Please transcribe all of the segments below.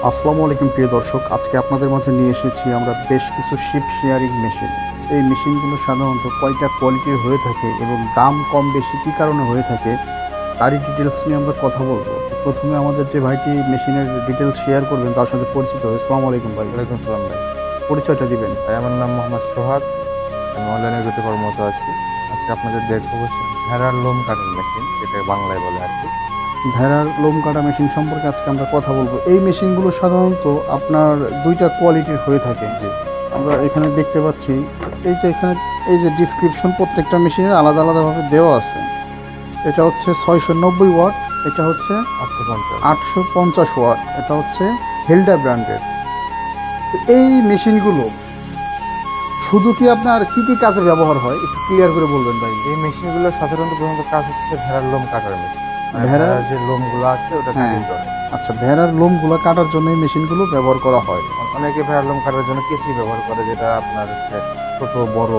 আসসালামু আলাইকুম প্রিয় দর্শক, আজকে আপনাদের মাঝে নিয়ে এসেছি আমরা বেশ কিছু শিপ শেয়ারিং মেশিন। এই মেশিনগুলো সাধারণত কয়টা কোয়ালিটির হয়ে থাকে এবং দাম কম বেশি কী কারণে হয়ে থাকে তারই ডিটেলস নিয়ে আমরা কথা বলবো। তো প্রথমে আমাদের যে ভাইটি মেশিনের ডিটেলস শেয়ার করবেন তার সাথে পরিচিত হই। আসসালামু আলাইকুম ভাই। ওয়ালাইকুম সালাম ভাই। পরিচয়টা দিবেন। ভাই আমার নাম মোহাম্মদ সোহাগ। আমি অনলাইনে গতি কর্মরত আছি। আজকে আপনাদের দেখবো হচ্ছে ভেড়ার লোম কাটার মেশিন, যেটা বাংলায় বলে আর কি। ভেড়ার লোম কাটা মেশিন সম্পর্কে আজকে আমরা কথা বলবো। এই মেশিনগুলো সাধারণত আপনার দুইটা কোয়ালিটির হয়ে থাকে। জি আমরা এখানে দেখতে পাচ্ছি এই যে ডিসক্রিপশন প্রত্যেকটা মেশিনের আলাদা আলাদাভাবে দেওয়া আছে। এটা হচ্ছে 690 ওয়াট, এটা হচ্ছে 850 ওয়াট, এটা হচ্ছে হেলডা ব্র্যান্ডের। এই মেশিনগুলো শুধু কি আপনার কি কি কাজে ব্যবহার হয় একটু ক্লিয়ার করে বলবেন ভাই। এই মেশিনগুলো সাধারণত প্রধানত কাজ হচ্ছে ভেড়ার লোম কাটার মেশিন। ভেড়ার যে লোমগুলো আছে ওটা কাটিং করে। আচ্ছা, ভেড়ার লোমগুলো কাটার জন্য এই মেশিনগুলো ব্যবহার করা হয়। অনেকে ভেড়ার লোম কাটার জন্য কেঁচি ব্যবহার করে, যেটা আপনার হচ্ছে ছোট বড়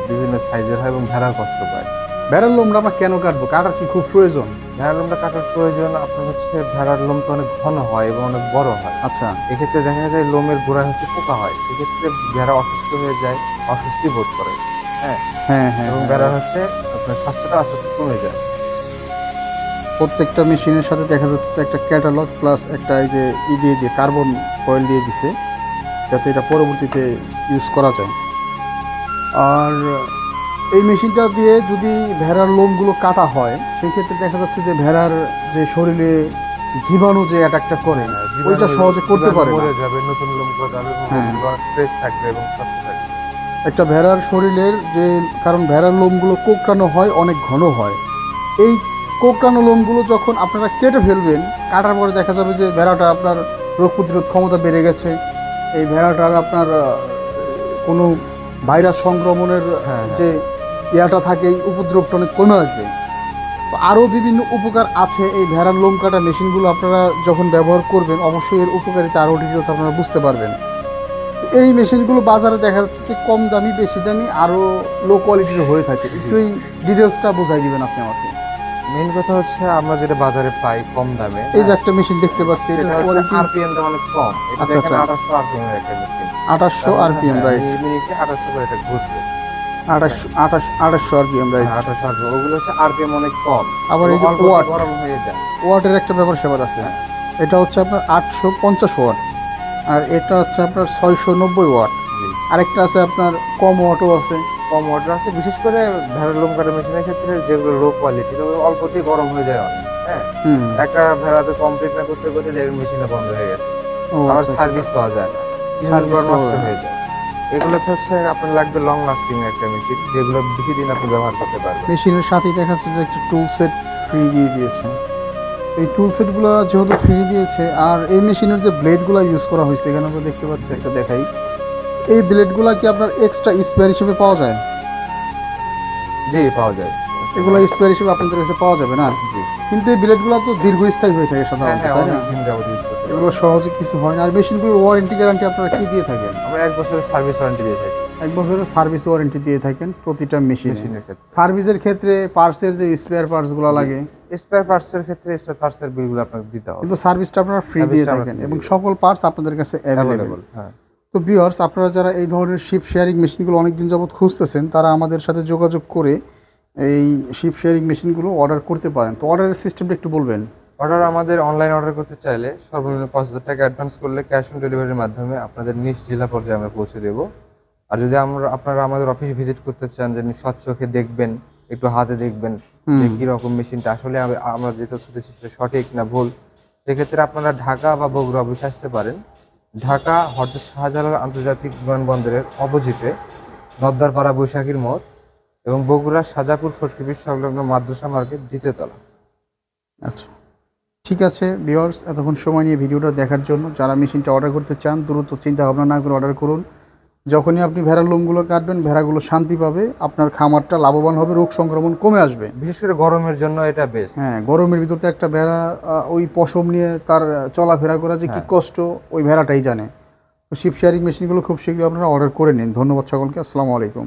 বিভিন্ন সাইজের হয় এবং ভেড়ার কষ্ট পায়। ভেড়ার লোমটা আমরা কেন কাটবো? কাটার কি খুব প্রয়োজন? ভেড়ার লোমটা কাটার প্রয়োজন আপনার হচ্ছে ভেড়ার লোম তো অনেক ঘন হয় এবং অনেক বড় হয়। আচ্ছা, এক্ষেত্রে দেখা যায় লোমের গোড়ায় হচ্ছে পোকা হয়, এক্ষেত্রে ভেড়া অসুস্থ হয়ে যায়, অস্বস্তি বোধ করে। হ্যাঁ হ্যাঁ হ্যাঁ এবং ভেড়ার হচ্ছে আপনার স্বাস্থ্যটা আস্তে আস্তে কমে যায়। প্রত্যেকটা মেশিনের সাথে দেখা যাচ্ছে যে একটা ক্যাটালগ প্লাস একটা এই যে দিয়ে কার্বন কয়েল দিয়ে দিছে, যাতে এটা পরবর্তীতে ইউজ করা যায়। আর এই মেশিনটা দিয়ে যদি ভেড়ার লোমগুলো কাটা হয় সেই ক্ষেত্রে দেখা যাচ্ছে যে ভেড়ার যে শরীরে জীবাণু যে অ্যাটাকটা করে ওইটা সহজে করতে পারে না। মরে যাবে, নতুন লোম গজাবে এবং লোমগুলো ফ্রেশ থাকবে এবং স্বচ্ছ থাকবে। একটা ভেড়ার শরীরের যে, কারণ ভেড়ার লোমগুলো কোঁকড়ানো হয়, অনেক ঘন হয়। এই কোঁকড়ানো লোমগুলো যখন আপনারা কেটে ফেলবেন, কাটার পরে দেখা যাবে যে ভেড়াটা আপনার রোগ প্রতিরোধ ক্ষমতা বেড়ে গেছে। এই ভেড়াটার আপনার কোনো ভাইরাস সংক্রমণের যে ইয়াটা থাকে এই উপদ্রবটা অনেক কমে আসবে। তো আরও বিভিন্ন উপকার আছে এই ভেড়ার লোম কাটা মেশিনগুলো। আপনারা যখন ব্যবহার করবেন অবশ্যই এর উপকারিতা আরও ডিটেলস আপনারা বুঝতে পারবেন। এই মেশিনগুলো বাজারে দেখা যাচ্ছে যে কম দামি, বেশি দামি, আরও লো কোয়ালিটির হয়ে থাকে। একটু এই ডিটেলসটা বোঝাই দিবেন আপনি আমাকে। মেইন কথা হচ্ছে আমরা যেটা বাজারে পাই কম দামে, এই যে একটা মেশিন দেখতে পাচ্ছি, এটা হচ্ছে আরপিএমটা অনেক কম। এটা দেখেন 2800 আরপিএম এর একটা মেশিন। 2800 RPM, right? মিনিটে 2800 করে এটা ঘুরবে। 2800 আরপিএম, রাইট? 2800 আরপিএম, ওগুলো হচ্ছে আরপিএম অনেক কম। আবার এই যে ওয়াট গরম হয়ে যায়, ওয়াটের একটা ব্যাপার স্যাপার আছে। এটা হচ্ছে আপনার 850 ওয়াট, আর এটা হচ্ছে আপনার 690 ওয়াট। আরেকটা আছে আপনার কম ওয়াটও আছে। কম ওয়াটার আছে, বিশেষ করে ভেড়ার লোম কাটা মেশিনের ক্ষেত্রে যেগুলো লো কোয়ালিটি, অল্পতেই গরম হয়ে যায় অনেক। হ্যাঁ, একটা ভেড়াতে কমপ্লিট না করতে করতে দেখবেন মেশিনটা বন্ধ হয়ে গেছে, আবার সার্ভিস পাওয়া যায় না, সার্ভিস নষ্ট হয়ে যায়। এগুলোতে হচ্ছে আপনার লাগবে লং লাস্টিং একটা মেশিন, যেগুলো বেশি দিন আপনি ব্যবহার করতে পারবেন। মেশিনের সাথেই দেখা যাচ্ছে যে একটা টুল সেট ফ্রি দিয়ে দিয়েছে। এই টুল সেটগুলো যেহেতু ফ্রি দিয়েছে, আর এই মেশিনের যে ব্লেডগুলো ইউজ করা হয়েছে এখানে আমরা দেখতে পাচ্ছি, একটা দেখাই। এই ব্লেডগুলো কি আপনার এক্সট্রা স্পেয়ার হিসেবে পাওয়া যায়? জি পাওয়া যায়, এগুলো স্পেয়ার হিসেবে আপনাদের কাছে পাওয়া যাবে না? জি। কিন্তু এই ব্লেডগুলো তো দীর্ঘস্থায়ী হয়ে থাকে সাধারণত, তাই না? এগুলো সহজে কিছু হয় না। আর মেশিনগুলোর ওয়ারেন্টি গ্যারান্টি আপনারা কি দিয়ে থাকেন? আমরা 1 বছরের সার্ভিস ওয়ারেন্টি দিয়ে থাকি। 1 বছরের সার্ভিস ওয়ারেন্টি দিয়ে থাকেন প্রতিটা মেশিনের ক্ষেত্রে। সার্ভিসের ক্ষেত্রে পার্টসের যে স্পেয়ার পার্টসগুলো লাগে, স্পেয়ার পার্টসের ক্ষেত্রে স্পেয়ার পার্টসের বিলগুলো আপনাকে দিতে হবে, কিন্তু সার্ভিসটা আপনারা ফ্রি দিয়ে থাকেন এবং সকল পার্টস আপনাদের কাছে অ্যাভেলেবল। হ্যাঁ। তো ভিউয়ার্স, আপনারা যারা এই ধরনের শিপ শেয়ারিং মেশিনগুলো অনেক দিন যাবত খুঁজতেছেন তারা আমাদের সাথে যোগাযোগ করে এই শিপ শেয়ারিং মেশিনগুলো অর্ডার করতে পারেন। তো অর্ডারের সিস্টেমটা একটু বলবেন। অর্ডার আমাদের অনলাইন অর্ডার করতে চাইলে সর্বনিম্ন 5000 টাকা অ্যাডভান্স করলে ক্যাশ অন ডেলিভারির মাধ্যমে আপনাদের নিজ জেলা পর্যায়ে আমরা পৌঁছে দেবো। আর যদি আপনারা আমাদের অফিস ভিজিট করতে চান, যে স্বচ্ছকে দেখবেন, একটু হাতে দেখবেন যে কীরকম মেশিনটা আসলে আমরা যে তথ্য দিচ্ছি সেটা সঠিক না ভুল, সেক্ষেত্রে আপনারা ঢাকা বা বগুড়া অফিসে আসতে পারেন। ঢাকা হযরত শাহজালাল আন্তর্জাতিক বিমানবন্দরের অপোজিটে নদ্দারপাড়া বৈশাখীর মোড়, এবং বগুড়া সাজাপুর ফটকিবির সংলগ্ন মাদ্রাসা মার্কেট 2য় তলা। আচ্ছা, ঠিক আছে ভিউয়ার্স, এতক্ষণ সময় নিয়ে ভিডিওটা দেখার জন্য। যারা মেশিনটা অর্ডার করতে চান দ্রুত চিন্তা ভাবনা না করে অর্ডার করুন। যখনই আপনি ভেড়ার লোমগুলো কাটবেন ভেড়াগুলো শান্তি পাবে, আপনার খামারটা লাভবান হবে, রোগ সংক্রমণ কমে আসবে। বিশেষ করে গরমের জন্য এটা বেস্ট। হ্যাঁ, গরমের ভিতরতে একটা ভেড়া ওই পশম নিয়ে তার চলাফেরা করা যে কী কষ্ট ওই ভেড়াটাই জানে। তো শিপ শেয়ারিং মেশিনগুলো খুব শীঘ্রই আপনারা অর্ডার করে নিন। ধন্যবাদ সকলকে, আসসালামু আলাইকুম।